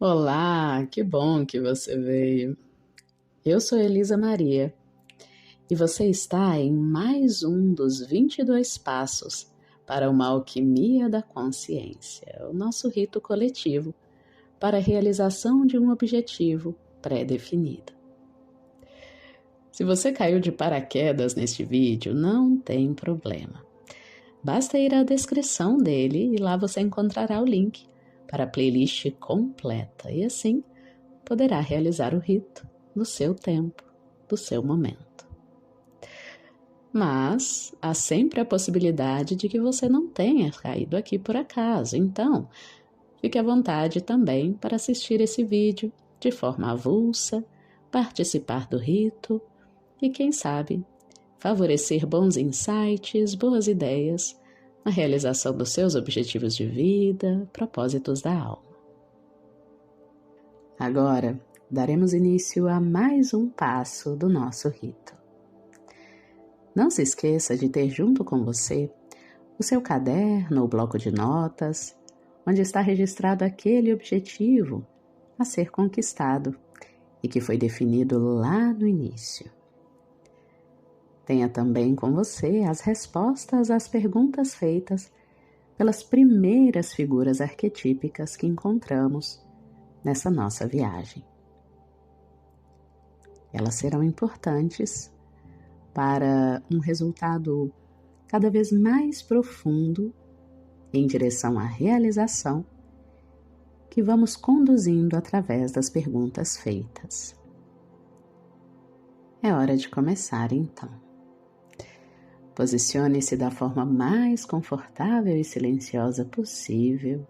Olá, que bom que você veio. Eu sou Elisa Maria e você está em mais um dos 22 passos para uma alquimia da consciência, o nosso rito coletivo para a realização de um objetivo pré-definido. Se você caiu de paraquedas neste vídeo, não tem problema. Basta ir à descrição dele e lá você encontrará o link para a playlist completa e assim poderá realizar o rito no seu tempo, do seu momento. Mas há sempre a possibilidade de que você não tenha caído aqui por acaso, então fique à vontade também para assistir esse vídeo de forma avulsa, participar do rito e, quem sabe, favorecer bons insights, boas ideias na realização dos seus objetivos de vida, propósitos da alma. Agora, daremos início a mais um passo do nosso rito. Não se esqueça de ter junto com você o seu caderno ou bloco de notas, onde está registrado aquele objetivo a ser conquistado e que foi definido lá no início. Tenha também com você as respostas às perguntas feitas pelas primeiras figuras arquetípicas que encontramos nessa nossa viagem. Elas serão importantes para um resultado cada vez mais profundo em direção à realização que vamos conduzindo através das perguntas feitas. É hora de começar então. Posicione-se da forma mais confortável e silenciosa possível.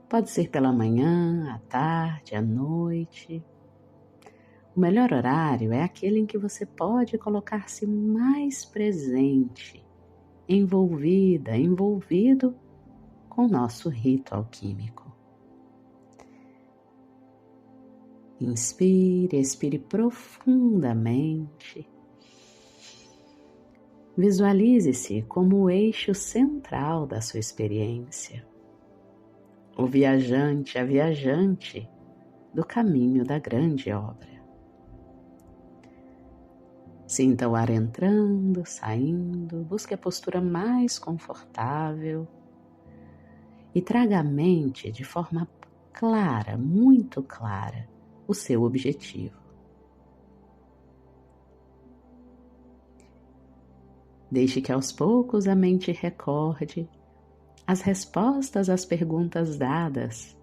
Pode ser pela manhã, à tarde, à noite. O melhor horário é aquele em que você pode colocar-se mais presente, envolvido com o nosso rito alquímico. Inspire, expire profundamente. Visualize-se como o eixo central da sua experiência, o viajante, a viajante do caminho da grande obra. Sinta o ar entrando, saindo, busque a postura mais confortável e traga à mente de forma clara, muito clara, o seu objetivo. Deixe que aos poucos a mente recorde as respostas às perguntas dadas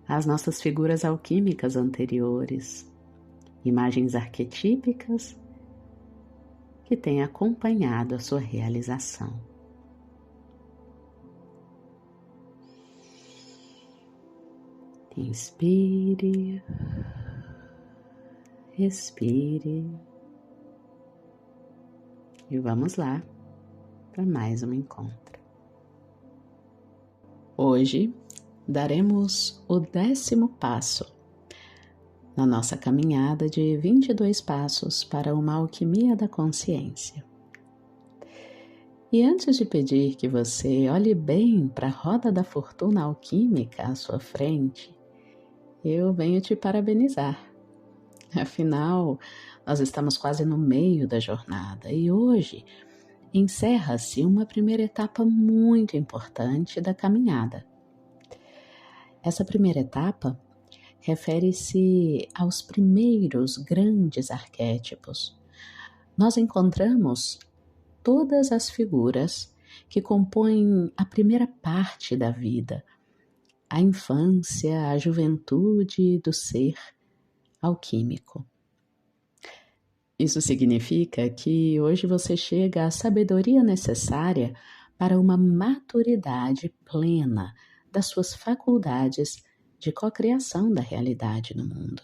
às nossas figuras alquímicas anteriores, imagens arquetípicas que têm acompanhado a sua realização. Inspire, respire e vamos lá para mais um encontro. Hoje daremos o 10º passo na nossa caminhada de 22 passos para uma alquimia da consciência. E antes de pedir que você olhe bem para a roda da fortuna alquímica à sua frente, eu venho te parabenizar. Afinal, nós estamos quase no meio da jornada e hoje encerra-se uma primeira etapa muito importante da caminhada. Essa primeira etapa refere-se aos primeiros grandes arquétipos. Nós encontramos todas as figuras que compõem a primeira parte da vida, a infância, a juventude do ser alquímico. Isso significa que hoje você chega à sabedoria necessária para uma maturidade plena das suas faculdades de cocriação da realidade no mundo.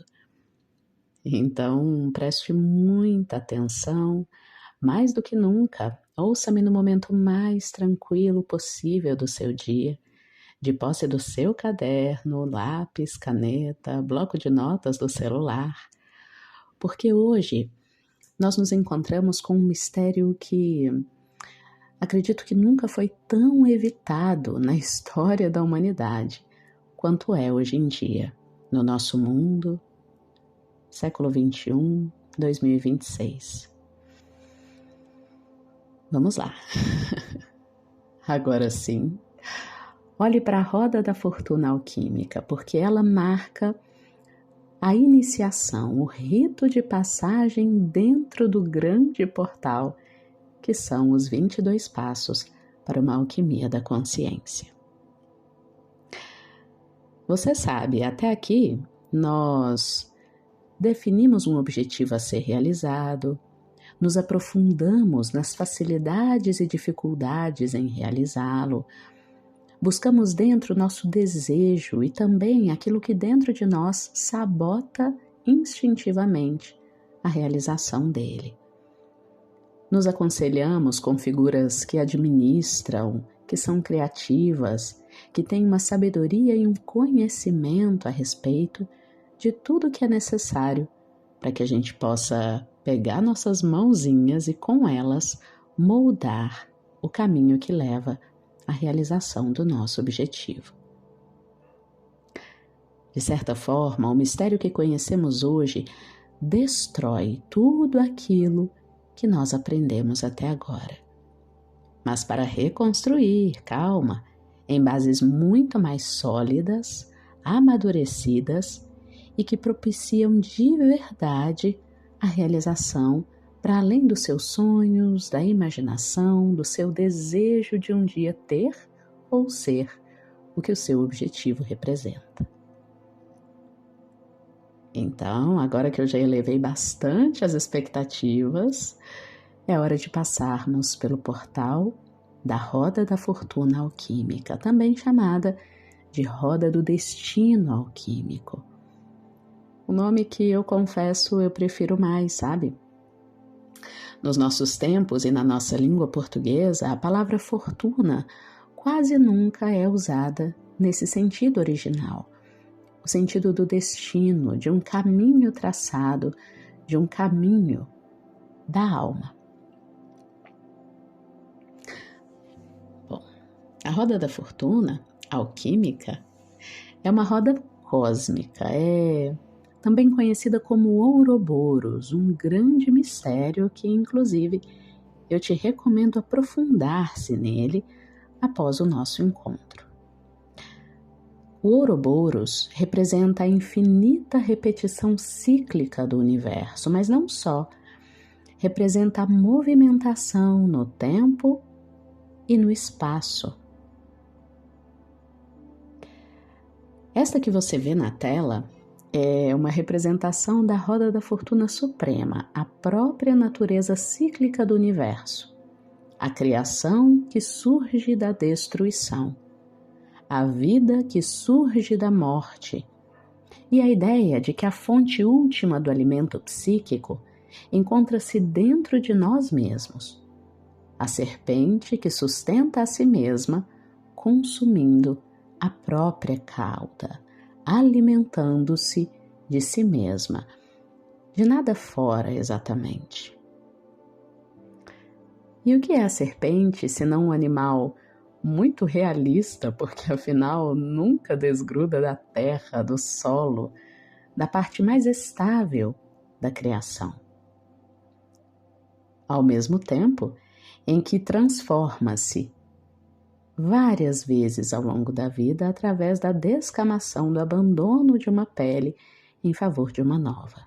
Então, preste muita atenção, mais do que nunca, ouça-me no momento mais tranquilo possível do seu dia, de posse do seu caderno, lápis, caneta, bloco de notas do celular, porque hoje nós nos encontramos com um mistério que acredito que nunca foi tão evitado na história da humanidade, quanto é hoje em dia, no nosso mundo, século XXI, 2026. Vamos lá. Agora sim, olhe para a roda da fortuna alquímica, porque ela marca a iniciação, o rito de passagem dentro do grande portal, que são os 22 passos para uma alquimia da consciência. Você sabe, até aqui nós definimos um objetivo a ser realizado, nos aprofundamos nas facilidades e dificuldades em realizá-lo, buscamos dentro nosso desejo e também aquilo que dentro de nós sabota instintivamente a realização dele. Nos aconselhamos com figuras que administram, que são criativas, que têm uma sabedoria e um conhecimento a respeito de tudo que é necessário para que a gente possa pegar nossas mãozinhas e com elas moldar o caminho que leva à realização do nosso objetivo. De certa forma, o mistério que conhecemos hoje destrói tudo aquilo que nós aprendemos até agora. Mas para reconstruir, calma, em bases muito mais sólidas, amadurecidas e que propiciam de verdade a realização para além dos seus sonhos, da imaginação, do seu desejo de um dia ter ou ser o que o seu objetivo representa. Então, agora que eu já elevei bastante as expectativas, é hora de passarmos pelo portal da Roda da Fortuna Alquímica, também chamada de Roda do Destino Alquímico. O nome que eu confesso eu prefiro mais, sabe? Nos nossos tempos e na nossa língua portuguesa, a palavra fortuna quase nunca é usada nesse sentido original. O sentido do destino, de um caminho traçado, de um caminho da alma. Bom, a roda da fortuna alquímica é uma roda cósmica, é também conhecida como Ouroboros, um grande mistério que, inclusive, eu te recomendo aprofundar-se nele após o nosso encontro. O Ouroboros representa a infinita repetição cíclica do universo, mas não só, representa a movimentação no tempo e no espaço. Esta que você vê na tela é uma representação da Roda da Fortuna Suprema, a própria natureza cíclica do universo, a criação que surge da destruição, a vida que surge da morte e a ideia de que a fonte última do alimento psíquico encontra-se dentro de nós mesmos, a serpente que sustenta a si mesma, consumindo a própria cauda, alimentando-se de si mesma, de nada fora exatamente. E o que é a serpente, senão um animal muito realista, porque afinal nunca desgruda da terra, do solo, da parte mais estável da criação? Ao mesmo tempo em que transforma-se várias vezes ao longo da vida através da descamação do abandono de uma pele em favor de uma nova.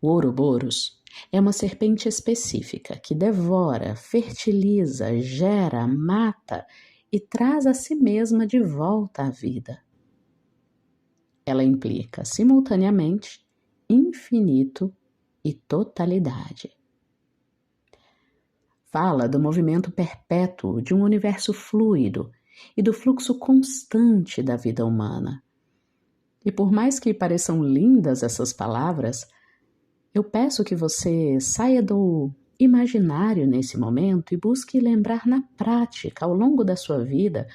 O Ouroboros é uma serpente específica que devora, fertiliza, gera, mata e traz a si mesma de volta à vida. Ela implica simultaneamente infinito e totalidade. Fala do movimento perpétuo de um universo fluido e do fluxo constante da vida humana. E por mais que pareçam lindas essas palavras, eu peço que você saia do imaginário nesse momento e busque lembrar na prática, ao longo da sua vida,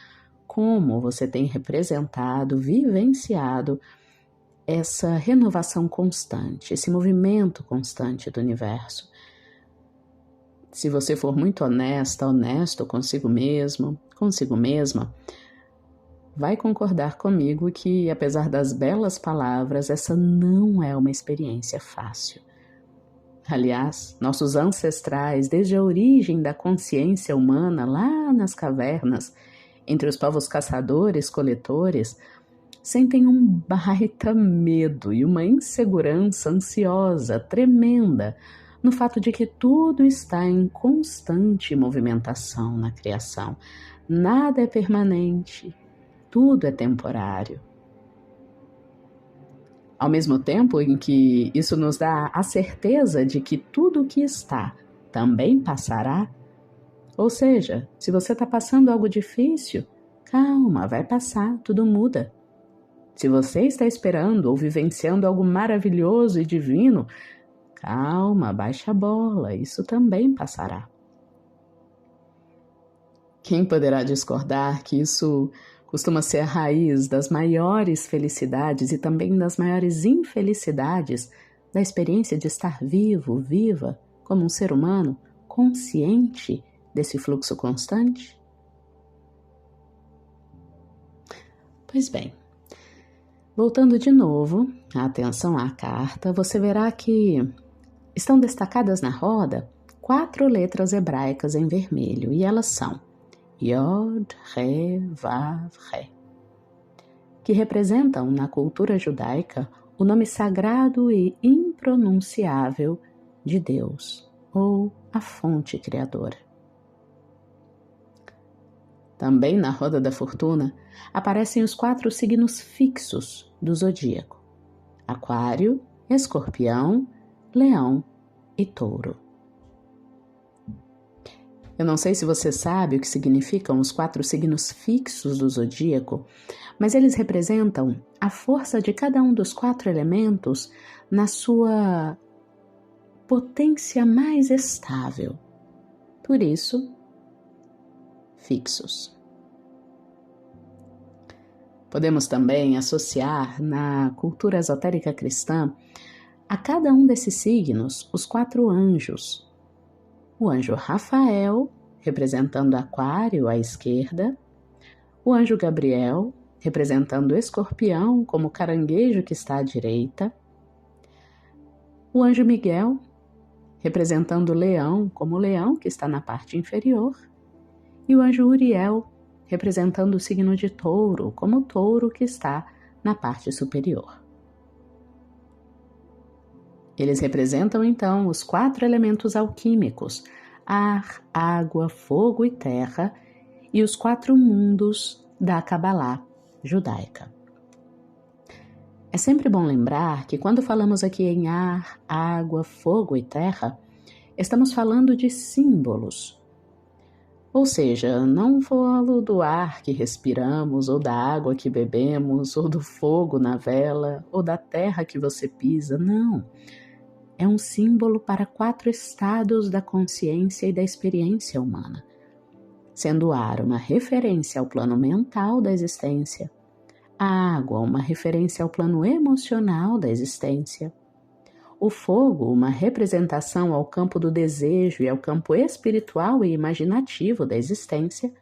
como você tem representado, vivenciado essa renovação constante, esse movimento constante do universo. Se você for muito honesta, honesto consigo mesmo, consigo mesma, vai concordar comigo que, apesar das belas palavras, essa não é uma experiência fácil. Aliás, nossos ancestrais, desde a origem da consciência humana, lá nas cavernas, entre os povos caçadores-coletores, sentem um baita medo e uma insegurança ansiosa, tremenda, no fato de que tudo está em constante movimentação na criação. Nada é permanente, tudo é temporário. Ao mesmo tempo em que isso nos dá a certeza de que tudo o que está também passará, ou seja, se você está passando algo difícil, calma, vai passar, tudo muda. Se você está esperando ou vivenciando algo maravilhoso e divino, calma, baixa a bola, isso também passará. Quem poderá discordar que isso costuma ser a raiz das maiores felicidades e também das maiores infelicidades da experiência de estar vivo, viva, como um ser humano, consciente desse fluxo constante? Pois bem, voltando de novo a atenção à carta, você verá que estão destacadas na roda 4 letras hebraicas em vermelho e elas são Yod, Re, Vav, Re, que representam na cultura judaica o nome sagrado e impronunciável de Deus, ou a fonte criadora. Também na roda da fortuna aparecem os 4 signos fixos do zodíaco: Aquário, Escorpião, Leão e Touro. Eu não sei se você sabe o que significam os 4 signos fixos do zodíaco, mas eles representam a força de cada um dos 4 elementos na sua potência mais estável. Por isso, fixos. Podemos também associar na cultura esotérica cristã a cada um desses signos os 4 anjos. O anjo Rafael, representando Aquário à esquerda, o anjo Gabriel, representando Escorpião como caranguejo que está à direita, o anjo Miguel, representando Leão como leão que está na parte inferior, e o anjo Uriel, representando o signo de Touro como touro que está na parte superior. Eles representam, então, os 4 elementos alquímicos, ar, água, fogo e terra, e os 4 mundos da Cabalá judaica. É sempre bom lembrar que quando falamos aqui em ar, água, fogo e terra, estamos falando de símbolos. Ou seja, não falo do ar que respiramos, ou da água que bebemos, ou do fogo na vela, ou da terra que você pisa, não. É um símbolo para 4 estados da consciência e da experiência humana, sendo o ar uma referência ao plano mental da existência, a água uma referência ao plano emocional da existência, o fogo uma representação ao campo do desejo e ao campo espiritual e imaginativo da existência,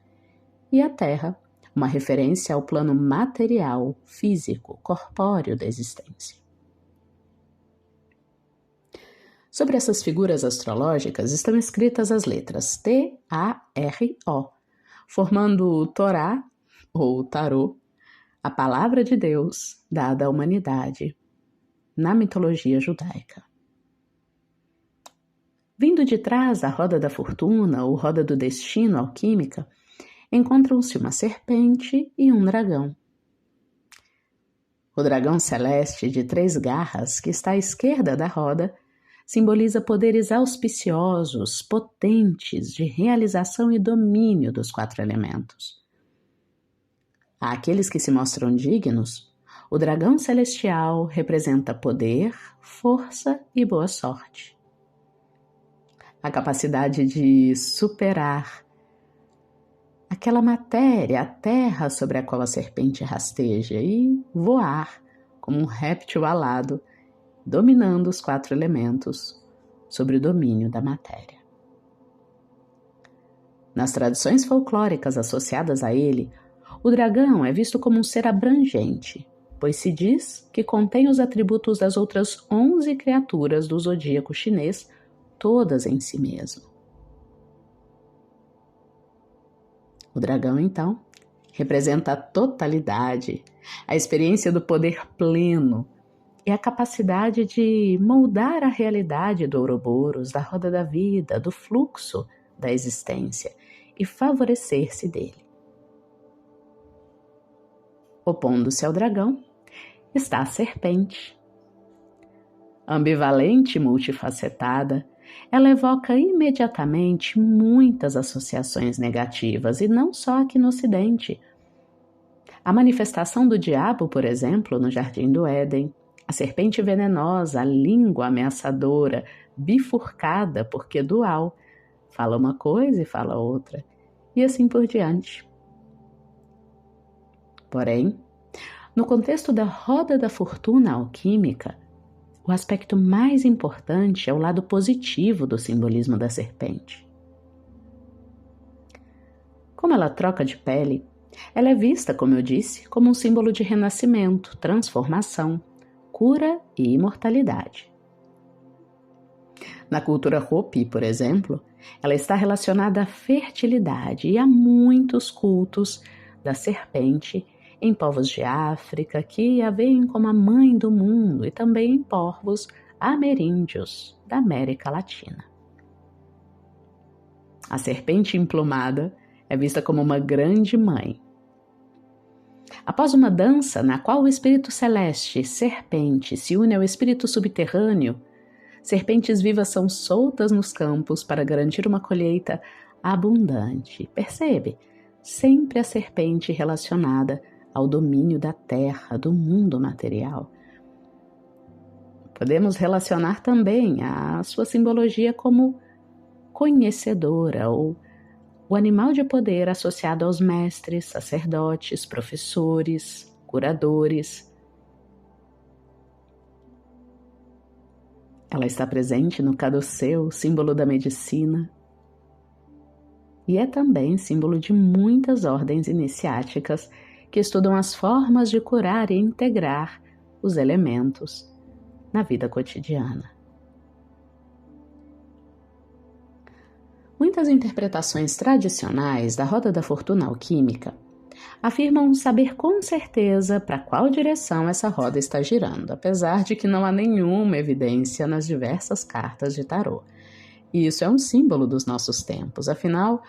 e a terra uma referência ao plano material, físico, corpóreo da existência. Sobre essas figuras astrológicas estão escritas as letras T-A-R-O, formando o Torá, ou Tarô, a palavra de Deus dada à humanidade, na mitologia judaica. Vindo de trás da roda da fortuna, ou roda do destino alquímica, encontram-se uma serpente e um dragão. O dragão celeste de 3 garras, que está à esquerda da roda, simboliza poderes auspiciosos, potentes, de realização e domínio dos 4 elementos. Àqueles que se mostram dignos, o dragão celestial representa poder, força e boa sorte. A capacidade de superar aquela matéria, a terra sobre a qual a serpente rasteja e voar como um réptil alado, dominando os 4 elementos sobre o domínio da matéria. Nas tradições folclóricas associadas a ele, o dragão é visto como um ser abrangente, pois se diz que contém os atributos das outras 11 criaturas do zodíaco chinês, todas em si mesmo. O dragão, então, representa a totalidade, a experiência do poder pleno e a capacidade de moldar a realidade do Ouroboros, da roda da vida, do fluxo da existência e favorecer-se dele. Opondo-se ao dragão está a serpente. Ambivalente e multifacetada, ela evoca imediatamente muitas associações negativas, e não só aqui no Ocidente. A manifestação do diabo, por exemplo, no Jardim do Éden, a serpente venenosa, a língua ameaçadora, bifurcada porque dual, fala uma coisa e fala outra, e assim por diante. Porém, no contexto da roda da fortuna alquímica, o aspecto mais importante é o lado positivo do simbolismo da serpente. Como ela troca de pele, ela é vista, como eu disse, como um símbolo de renascimento, transformação, cura e imortalidade. Na cultura Hopi, por exemplo, ela está relacionada à fertilidade e a muitos cultos da serpente em povos de África que a veem como a mãe do mundo, e também em povos ameríndios da América Latina. A serpente emplumada é vista como uma grande mãe. Após uma dança na qual o espírito celeste, serpente, se une ao espírito subterrâneo, serpentes vivas são soltas nos campos para garantir uma colheita abundante. Percebe? Sempre a serpente relacionada ao domínio da terra, do mundo material. Podemos relacionar também a sua simbologia como conhecedora, ou o animal de poder associado aos mestres, sacerdotes, professores, curadores. Ela está presente no caduceu, símbolo da medicina, e é também símbolo de muitas ordens iniciáticas que estudam as formas de curar e integrar os elementos na vida cotidiana. Muitas interpretações tradicionais da roda da fortuna alquímica afirmam saber com certeza para qual direção essa roda está girando, apesar de que não há nenhuma evidência nas diversas cartas de tarô. E isso é um símbolo dos nossos tempos, afinal,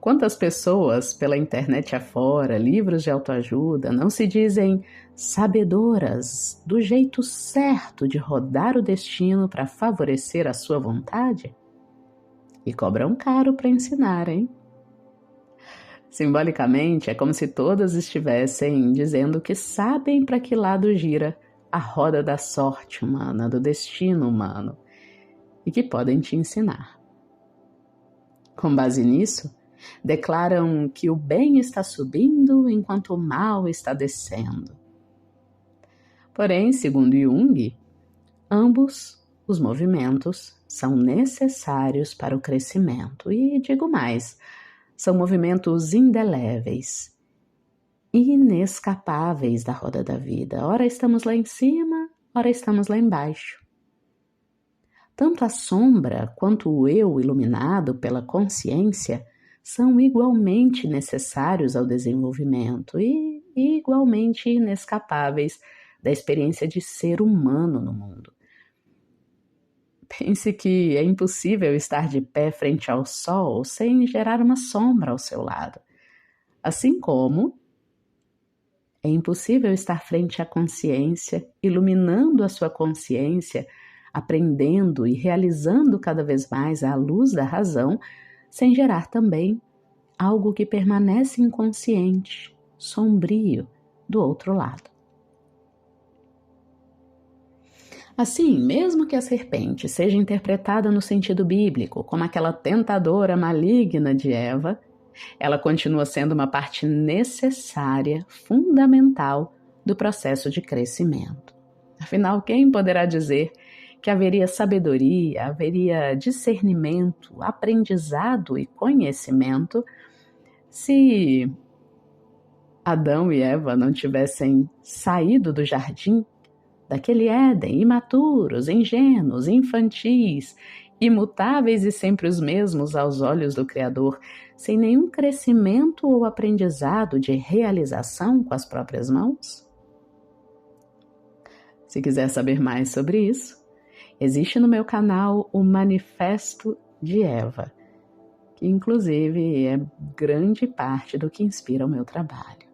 quantas pessoas pela internet afora, livros de autoajuda, não se dizem sabedoras do jeito certo de rodar o destino para favorecer a sua vontade? E cobram caro para ensinar, hein? Simbolicamente, é como se todas estivessem dizendo que sabem para que lado gira a roda da sorte humana, do destino humano, e que podem te ensinar. Com base nisso, declaram que o bem está subindo enquanto o mal está descendo. Porém, segundo Jung, ambos os movimentos são necessários para o crescimento e, digo mais, são movimentos indeléveis, inescapáveis da roda da vida. Ora estamos lá em cima, ora estamos lá embaixo. Tanto a sombra quanto o eu iluminado pela consciência são igualmente necessários ao desenvolvimento e igualmente inescapáveis da experiência de ser humano no mundo. Pense que é impossível estar de pé frente ao sol sem gerar uma sombra ao seu lado. Assim como é impossível estar frente à consciência, iluminando a sua consciência, aprendendo e realizando cada vez mais à luz da razão, sem gerar também algo que permanece inconsciente, sombrio, do outro lado. Assim, mesmo que a serpente seja interpretada no sentido bíblico como aquela tentadora maligna de Eva, ela continua sendo uma parte necessária, fundamental do processo de crescimento. Afinal, quem poderá dizer que haveria sabedoria, haveria discernimento, aprendizado e conhecimento se Adão e Eva não tivessem saído do jardim, daquele Éden, imaturos, ingênuos, infantis, imutáveis e sempre os mesmos aos olhos do Criador, sem nenhum crescimento ou aprendizado de realização com as próprias mãos? Se quiser saber mais sobre isso, existe no meu canal o Manifesto de Eva, que inclusive é grande parte do que inspira o meu trabalho.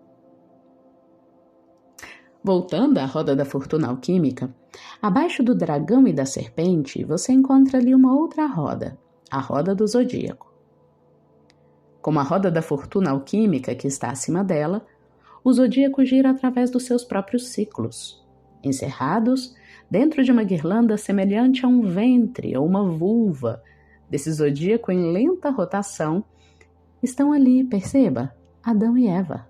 Voltando à roda da fortuna alquímica, abaixo do dragão e da serpente, você encontra ali uma outra roda, a roda do zodíaco. Como a roda da fortuna alquímica que está acima dela, o zodíaco gira através dos seus próprios ciclos, encerrados dentro de uma guirlanda semelhante a um ventre ou uma vulva desse zodíaco em lenta rotação. Estão ali, perceba, Adão e Eva.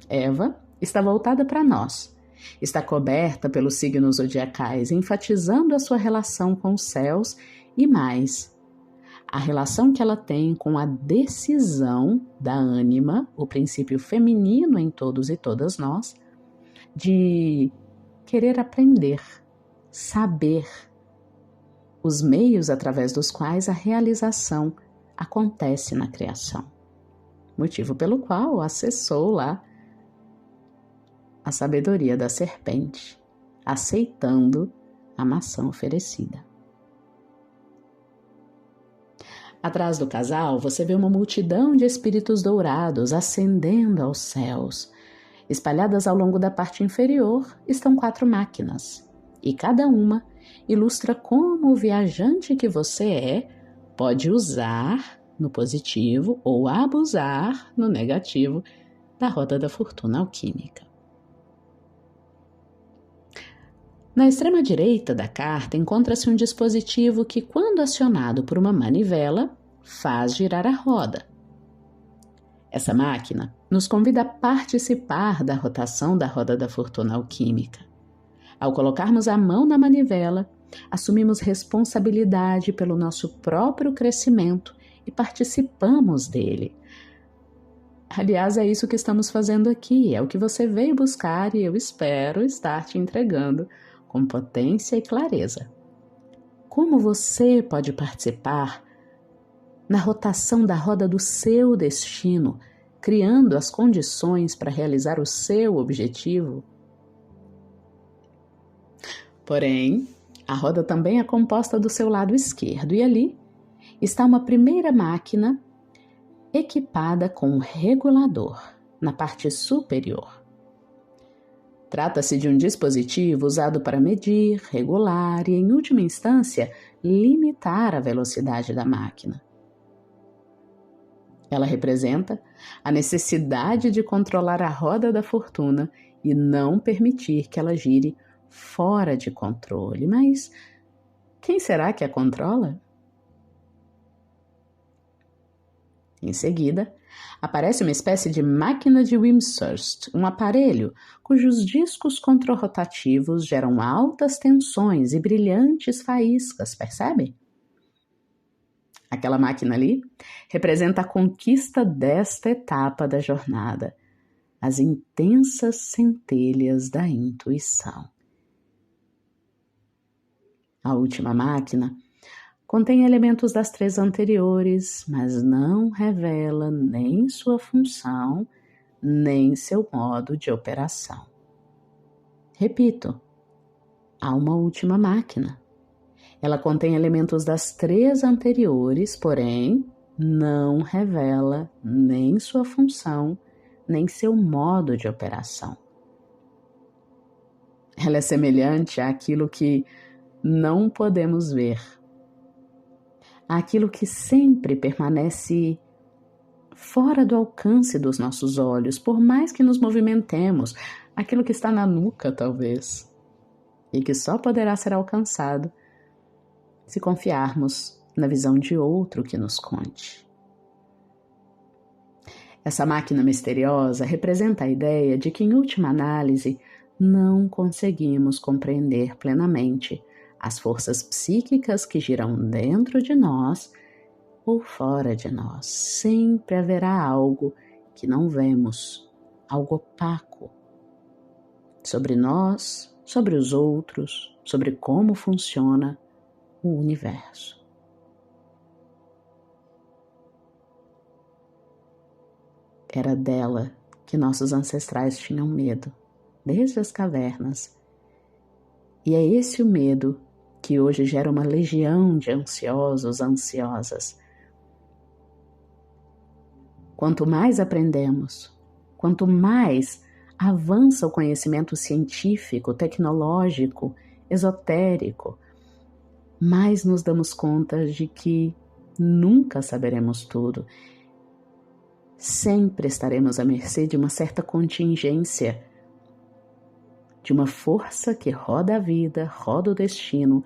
Eva está voltada para nós, está coberta pelos signos zodiacais, enfatizando a sua relação com os céus e mais, a relação que ela tem com a decisão da ânima, o princípio feminino em todos e todas nós, de querer aprender, saber os meios através dos quais a realização acontece na criação. Motivo pelo qual acessou lá a sabedoria da serpente, aceitando a maçã oferecida. Atrás do casal, você vê uma multidão de espíritos dourados ascendendo aos céus. Espalhadas ao longo da parte inferior estão 4 máquinas, e cada uma ilustra como o viajante que você é pode usar no positivo ou abusar no negativo da roda da fortuna alquímica. Na extrema direita da carta encontra-se um dispositivo que, quando acionado por uma manivela, faz girar a roda. Essa máquina nos convida a participar da rotação da roda da fortuna alquímica. Ao colocarmos a mão na manivela, assumimos responsabilidade pelo nosso próprio crescimento e participamos dele. Aliás, é isso que estamos fazendo aqui, é o que você veio buscar e eu espero estar te entregando com potência e clareza. Como você pode participar na rotação da roda do seu destino, criando as condições para realizar o seu objetivo? Porém, a roda também é composta do seu lado esquerdo e ali está uma primeira máquina equipada com um regulador na parte superior. Trata-se de um dispositivo usado para medir, regular e, em última instância, limitar a velocidade da máquina. Ela representa a necessidade de controlar a roda da fortuna e não permitir que ela gire fora de controle. Mas quem será que a controla? Em seguida, aparece uma espécie de máquina de Wimshurst, um aparelho cujos discos contrarrotativos geram altas tensões e brilhantes faíscas, percebe? Aquela máquina ali representa a conquista desta etapa da jornada, as intensas centelhas da intuição. A última máquina contém elementos das 3 anteriores, mas não revela nem sua função, nem seu modo de operação. Repito, há uma última máquina. Ela contém elementos das 3 anteriores, porém não revela nem sua função, nem seu modo de operação. Ela é semelhante àquilo que não podemos ver, àquilo que sempre permanece fora do alcance dos nossos olhos, por mais que nos movimentemos, aquilo que está na nuca, talvez, e que só poderá ser alcançado se confiarmos na visão de outro que nos conte. Essa máquina misteriosa representa a ideia de que, em última análise, não conseguimos compreender plenamente as forças psíquicas que giram dentro de nós ou fora de nós. Sempre haverá algo que não vemos, algo opaco sobre nós, sobre os outros, sobre como funciona o universo. Era dela que nossos ancestrais tinham medo, desde as cavernas. E é esse o medo que hoje gera uma legião de ansiosos, ansiosas. Quanto mais aprendemos, quanto mais avança o conhecimento científico, tecnológico, esotérico, mais nos damos conta de que nunca saberemos tudo. Sempre estaremos à mercê de uma certa contingência, de uma força que roda a vida, roda o destino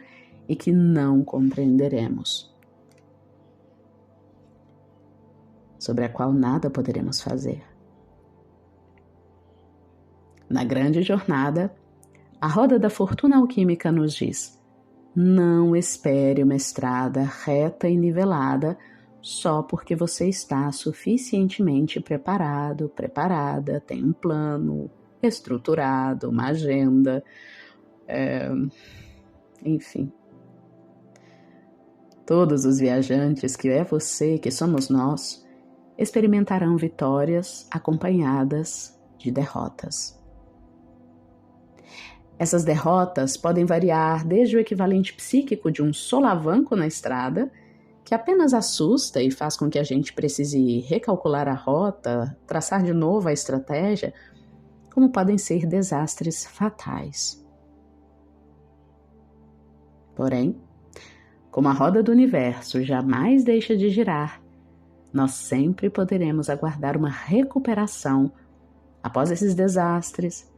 e que não compreenderemos, sobre a qual nada poderemos fazer. Na grande jornada, a roda da fortuna alquímica nos diz: não espere uma estrada reta e nivelada só porque você está suficientemente preparado, preparada, tem um plano estruturado, uma agenda, enfim. Todos os viajantes, que é você, que somos nós, experimentarão vitórias acompanhadas de derrotas. Essas derrotas podem variar desde o equivalente psíquico de um solavanco na estrada, que apenas assusta e faz com que a gente precise recalcular a rota, traçar de novo a estratégia, como podem ser desastres fatais. Porém, como a roda do universo jamais deixa de girar, nós sempre poderemos aguardar uma recuperação após esses desastres,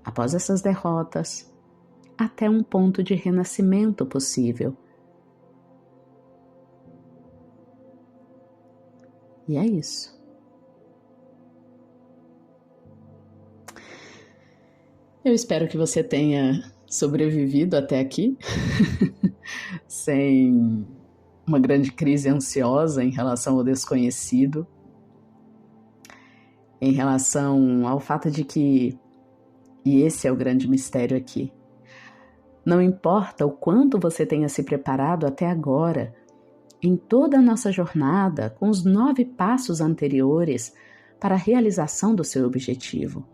após essas derrotas, até um ponto de renascimento possível. E é isso. Eu espero que você tenha sobrevivido até aqui, sem uma grande crise ansiosa em relação ao desconhecido, em relação ao fato de que, e esse é o grande mistério aqui, não importa o quanto você tenha se preparado até agora, em toda a nossa jornada, com os 9 passos anteriores para a realização do seu objetivo,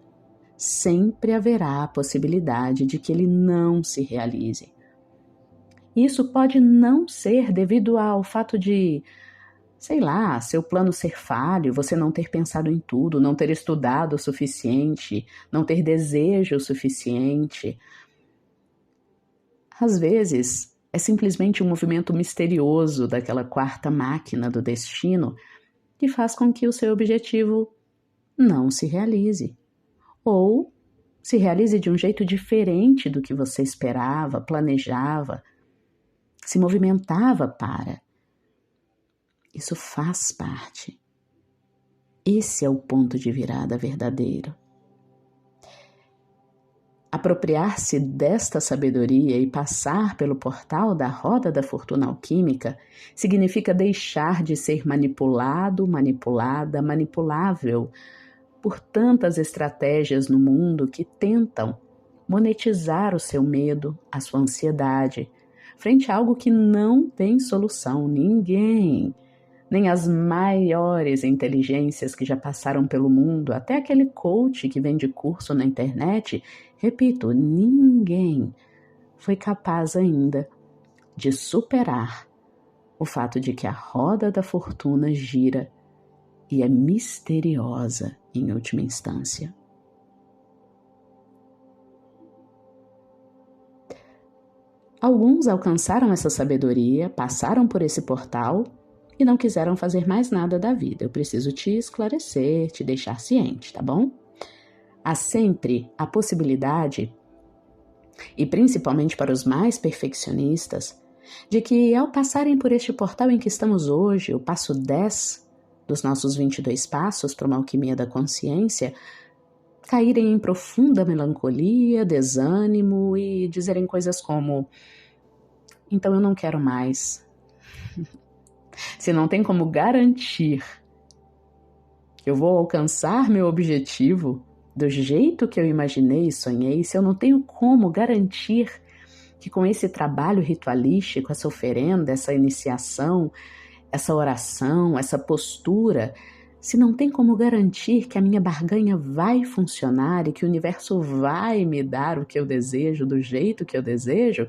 sempre haverá a possibilidade de que ele não se realize. Isso pode não ser devido ao fato de, seu plano ser falho, você não ter pensado em tudo, não ter estudado o suficiente, não ter desejo o suficiente. Às vezes, é simplesmente um movimento misterioso daquela quarta máquina do destino que faz com que o seu objetivo não se realize. Ou se realize de um jeito diferente do que você esperava, planejava, se movimentava para. Isso faz parte. Esse é o ponto de virada verdadeiro. Apropriar-se desta sabedoria e passar pelo portal da roda da fortuna alquímica significa deixar de ser manipulado, manipulada, manipulável por tantas estratégias no mundo que tentam monetizar o seu medo, a sua ansiedade, frente a algo que não tem solução. Ninguém, nem as maiores inteligências que já passaram pelo mundo, até aquele coach que vende curso na internet, repito, ninguém foi capaz ainda de superar o fato de que a roda da fortuna gira e é misteriosa em última instância. Alguns alcançaram essa sabedoria, passaram por esse portal e não quiseram fazer mais nada da vida. Eu preciso te esclarecer, te deixar ciente, tá bom? Há sempre a possibilidade, e principalmente para os mais perfeccionistas, de que ao passarem por este portal em que estamos hoje, o passo 10 dos nossos 22 passos para uma alquimia da consciência, caírem em profunda melancolia, desânimo e dizerem coisas como: então eu não quero mais. Se não tem como garantir que eu vou alcançar meu objetivo do jeito que eu imaginei e sonhei, se eu não tenho como garantir que com esse trabalho ritualístico, essa oferenda, essa iniciação, essa oração, essa postura, se não tem como garantir que a minha barganha vai funcionar e que o universo vai me dar o que eu desejo, do jeito que eu desejo,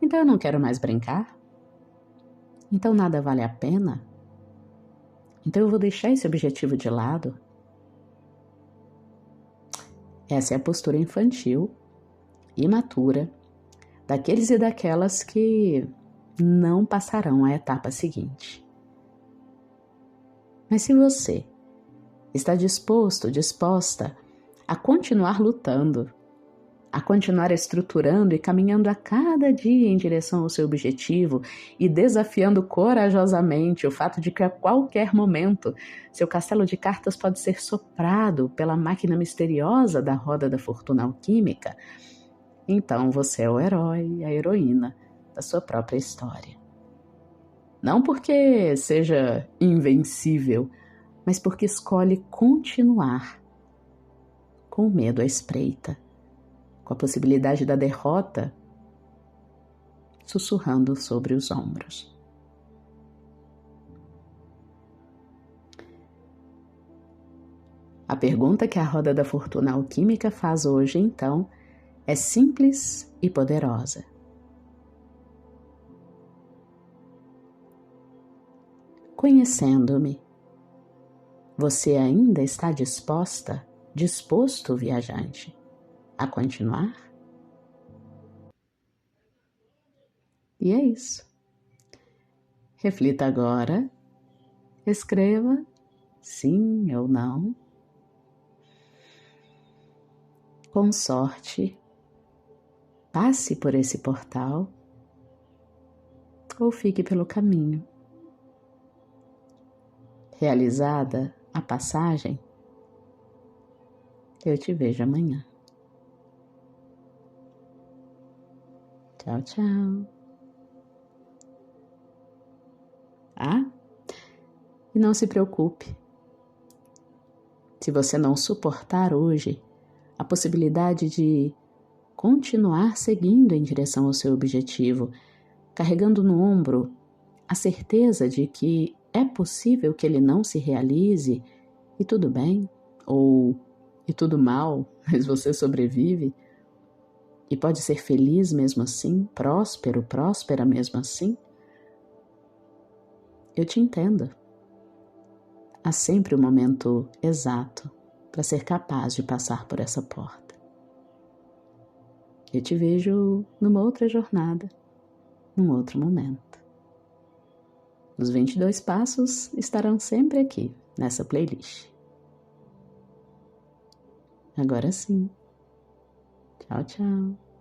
então eu não quero mais brincar? Então nada vale a pena? Então eu vou deixar esse objetivo de lado? Essa é a postura infantil, imatura, daqueles e daquelas que não passarão à etapa seguinte. Mas se você está disposto, disposta a continuar lutando, a continuar estruturando e caminhando a cada dia em direção ao seu objetivo e desafiando corajosamente o fato de que a qualquer momento seu castelo de cartas pode ser soprado pela máquina misteriosa da roda da fortuna alquímica, então você é o herói, a heroína da sua própria história. Não porque seja invencível, mas porque escolhe continuar com o medo à espreita, com a possibilidade da derrota sussurrando sobre os ombros. A pergunta que a roda da fortuna alquímica faz hoje, então, é simples e poderosa. Conhecendo-me, você ainda está disposto, viajante, a continuar? E é isso. Reflita agora, escreva sim ou não. Com sorte, passe por esse portal ou fique pelo caminho. Realizada a passagem, eu te vejo amanhã. Tchau, tchau. E não se preocupe. Se você não suportar hoje a possibilidade de continuar seguindo em direção ao seu objetivo, carregando no ombro a certeza de que é possível que ele não se realize, e tudo bem, ou e tudo mal, mas você sobrevive, e pode ser feliz mesmo assim, próspera mesmo assim, eu te entendo. Há sempre o momento exato para ser capaz de passar por essa porta. Eu te vejo numa outra jornada, num outro momento. Os 22 passos estarão sempre aqui, nessa playlist. Agora sim. Tchau, tchau.